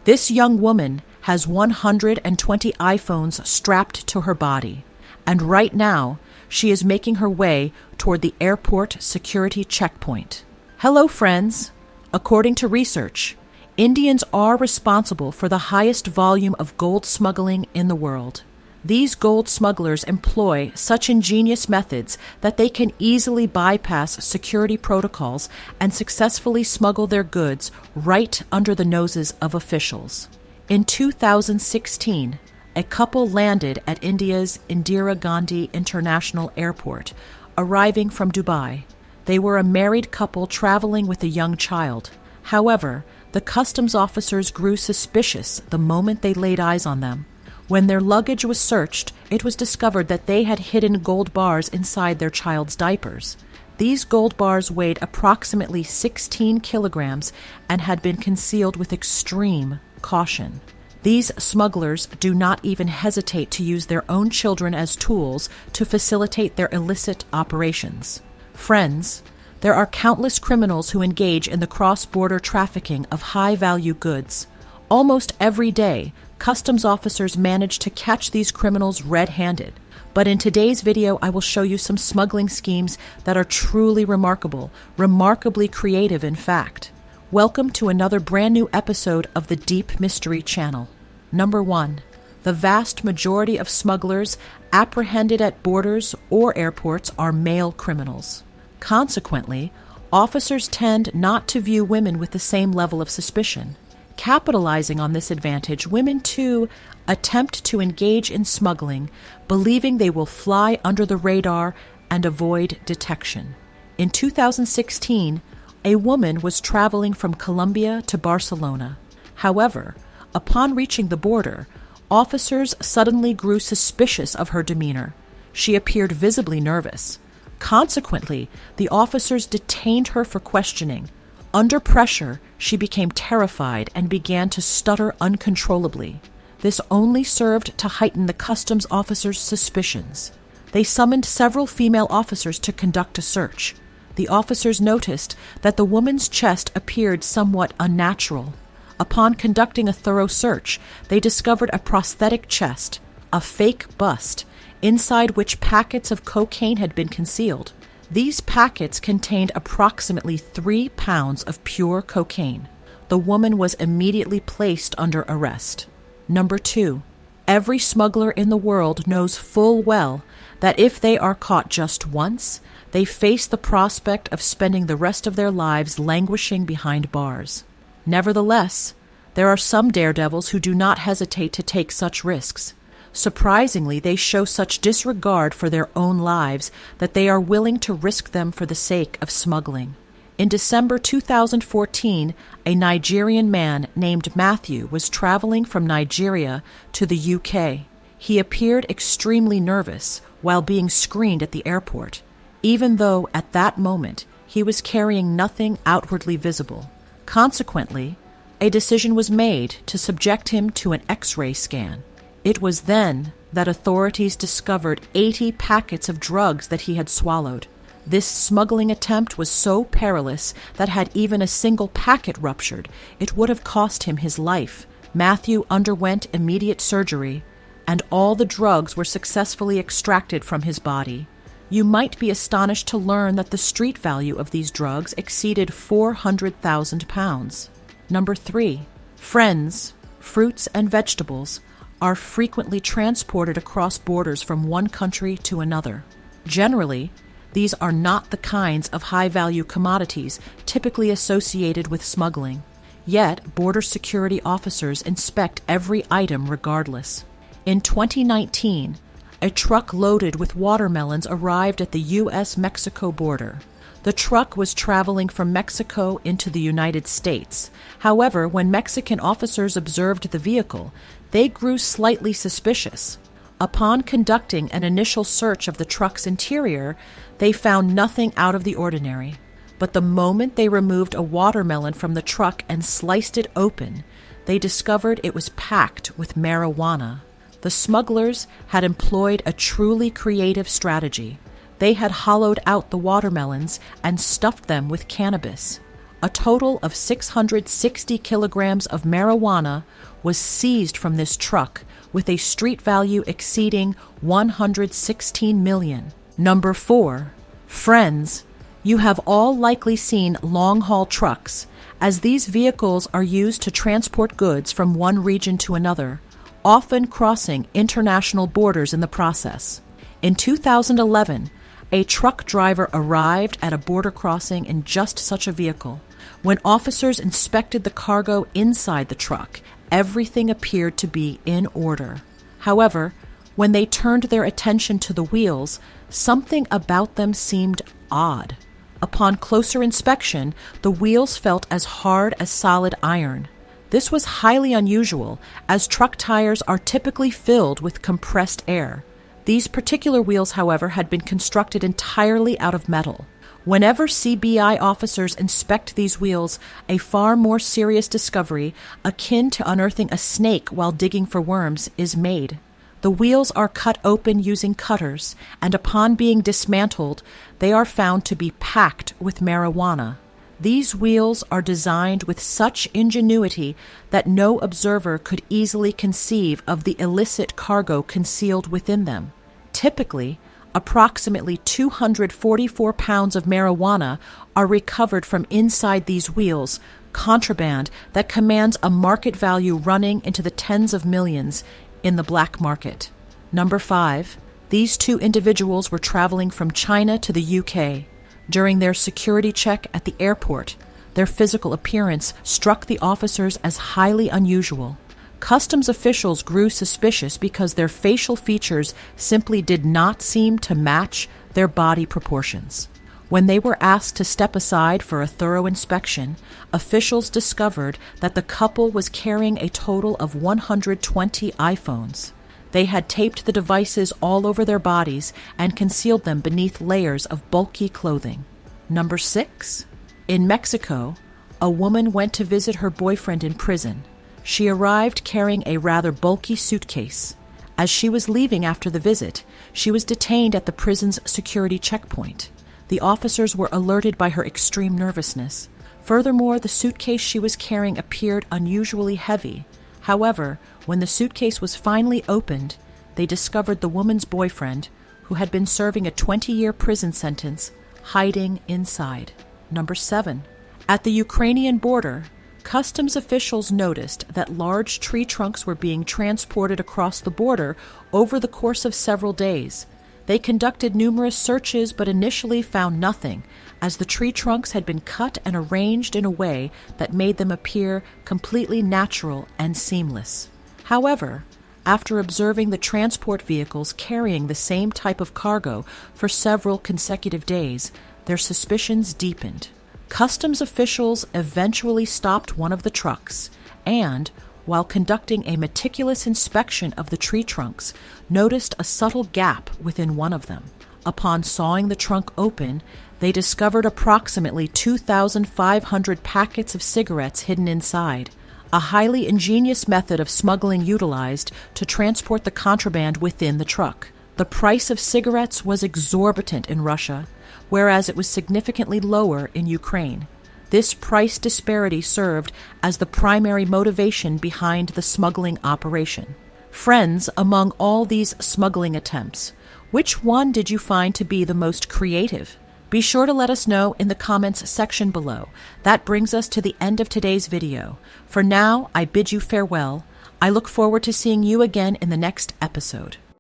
This young woman has 120 iPhones strapped to her body, and right now she is making her way toward the airport security checkpoint. Hello, friends. According to research, Indians are responsible for the highest volume of gold smuggling in the world. These gold smugglers employ such ingenious methods that they can easily bypass security protocols and successfully smuggle their goods right under the noses of officials. In 2016, a couple landed at India's Indira Gandhi International Airport, arriving from Dubai. They were a married couple traveling with a young child. However, the customs officers grew suspicious the moment they laid eyes on them. When their luggage was searched, it was discovered that they had hidden gold bars inside their child's diapers. These gold bars weighed approximately 16 kilograms and had been concealed with extreme caution. These smugglers do not even hesitate to use their own children as tools to facilitate their illicit operations. Friends, there are countless criminals who engage in the cross-border trafficking of high-value goods. Almost every day, customs officers manage to catch these criminals red-handed. But in today's video, I will show you some smuggling schemes that are truly remarkable, remarkably creative in fact. Welcome to another brand new episode of the Deep Mystery Channel. Number 1. The vast majority of smugglers apprehended at borders or airports are male criminals. Consequently, officers tend not to view women with the same level of suspicion. Capitalizing on this advantage, women too attempt to engage in smuggling, believing they will fly under the radar and avoid detection. In 2016, a woman was traveling from Colombia to Barcelona. However, upon reaching the border, officers suddenly grew suspicious of her demeanor. She appeared visibly nervous. Consequently, the officers detained her for questioning. Under pressure, she became terrified and began to stutter uncontrollably. This only served to heighten the customs officers' suspicions. They summoned several female officers to conduct a search. The officers noticed that the woman's chest appeared somewhat unnatural. Upon conducting a thorough search, they discovered a prosthetic chest, a fake bust, inside which packets of cocaine had been concealed. These packets contained approximately 3 pounds of pure cocaine. The woman was immediately placed under arrest. Number 2. Every smuggler in the world knows full well that if they are caught just once, they face the prospect of spending the rest of their lives languishing behind bars. Nevertheless, there are some daredevils who do not hesitate to take such risks. Surprisingly, they show such disregard for their own lives that they are willing to risk them for the sake of smuggling. In December 2014, a Nigerian man named Matthew was traveling from Nigeria to the UK. He appeared extremely nervous while being screened at the airport, even though at that moment he was carrying nothing outwardly visible. Consequently, a decision was made to subject him to an X-ray scan. It was then that authorities discovered 80 packets of drugs that he had swallowed. This smuggling attempt was so perilous that had even a single packet ruptured, it would have cost him his life. Matthew underwent immediate surgery, and all the drugs were successfully extracted from his body. You might be astonished to learn that the street value of these drugs exceeded £400,000. Number 3. Friends, fruits and vegetables are frequently transported across borders from one country to another. Generally, these are not the kinds of high-value commodities typically associated with smuggling. Yet, border security officers inspect every item regardless. In 2019, a truck loaded with watermelons arrived at the U.S.-Mexico border. The truck was traveling from Mexico into the United States. However, when Mexican officers observed the vehicle, they grew slightly suspicious. Upon conducting an initial search of the truck's interior, they found nothing out of the ordinary. But the moment they removed a watermelon from the truck and sliced it open, they discovered it was packed with marijuana. The smugglers had employed a truly creative strategy. They had hollowed out the watermelons and stuffed them with cannabis. A total of 660 kilograms of marijuana was seized from this truck, with a street value exceeding $116 million. Number 4. Friends. You have all likely seen long-haul trucks, as these vehicles are used to transport goods from one region to another, often crossing international borders in the process. In 2011, a truck driver arrived at a border crossing in just such a vehicle. When officers inspected the cargo inside the truck, everything appeared to be in order. However, when they turned their attention to the wheels, something about them seemed odd. Upon closer inspection, the wheels felt as hard as solid iron. This was highly unusual, as truck tires are typically filled with compressed air. These particular wheels, however, had been constructed entirely out of metal. Whenever CBI officers inspect these wheels, a far more serious discovery, akin to unearthing a snake while digging for worms, is made. The wheels are cut open using cutters, and upon being dismantled, they are found to be packed with marijuana. These wheels are designed with such ingenuity that no observer could easily conceive of the illicit cargo concealed within them. Typically, approximately 244 pounds of marijuana are recovered from inside these wheels, contraband that commands a market value running into the tens of millions in the black market. Number 5. These two individuals were traveling from China to the UK. During their security check at the airport, their physical appearance struck the officers as highly unusual. Customs officials grew suspicious because their facial features simply did not seem to match their body proportions. When they were asked to step aside for a thorough inspection, officials discovered that the couple was carrying a total of 120 iPhones. They had taped the devices all over their bodies and concealed them beneath layers of bulky clothing. Number 6. In Mexico, a woman went to visit her boyfriend in prison. She arrived carrying a rather bulky suitcase. As she was leaving after the visit, she was detained at the prison's security checkpoint. The officers were alerted by her extreme nervousness. Furthermore, the suitcase she was carrying appeared unusually heavy. However, when the suitcase was finally opened, they discovered the woman's boyfriend, who had been serving a 20-year prison sentence, hiding inside. Number 7. At the Ukrainian border, customs officials noticed that large tree trunks were being transported across the border over the course of several days. They conducted numerous searches but initially found nothing, as the tree trunks had been cut and arranged in a way that made them appear completely natural and seamless. However, after observing the transport vehicles carrying the same type of cargo for several consecutive days, their suspicions deepened. Customs officials eventually stopped one of the trucks and, while conducting a meticulous inspection of the tree trunks, noticed a subtle gap within one of them. Upon sawing the trunk open, they discovered approximately 2,500 packets of cigarettes hidden inside, a highly ingenious method of smuggling utilized to transport the contraband within the truck. The price of cigarettes was exorbitant in Russia, whereas it was significantly lower in Ukraine. This price disparity served as the primary motivation behind the smuggling operation. Friends, among all these smuggling attempts, which one did you find to be the most creative? Be sure to let us know in the comments section below. That brings us to the end of today's video. For now, I bid you farewell. I look forward to seeing you again in the next episode.